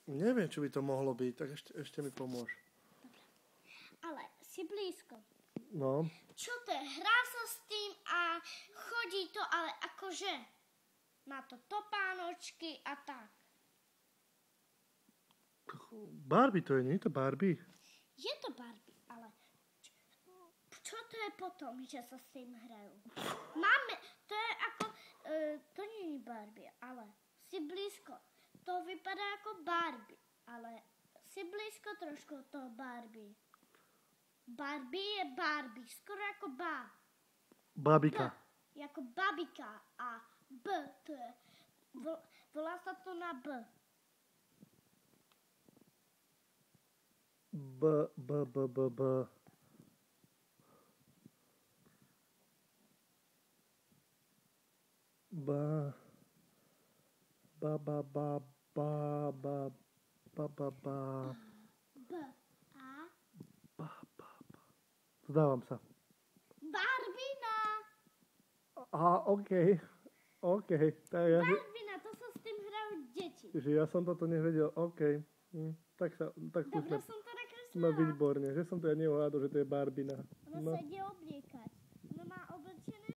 Neviem, čo by to mohlo byť, tak ešte mi pomôž. Dobre. Ale si blízko. No. Čo to je? Hrá sa s tým a chodí to, ale akože má to topánočky a tak. Barbie to je, nie je to Barbie? Je to Barbie, ale čo to je potom, že sa s tým hrajú? Máme, to je ako, to nie je Barbie, ale si blízko. To vypadá ako Barbie, ale si blízko trošku toho Barbie. Barbie je Barbie, skoro ako Babika. Jako babika a B, to je, volá sa to na B. B. Vzdávam sa. Barbina! Aha, okej. Barbina, to sa s tým hrajú deti. Že ja som toto nevedel, okej. Tak Dobre skúsme. som to No nakreslila. výborne, že som to ja neuhádol, že to je Barbina. Ona No. sa ide obliekať.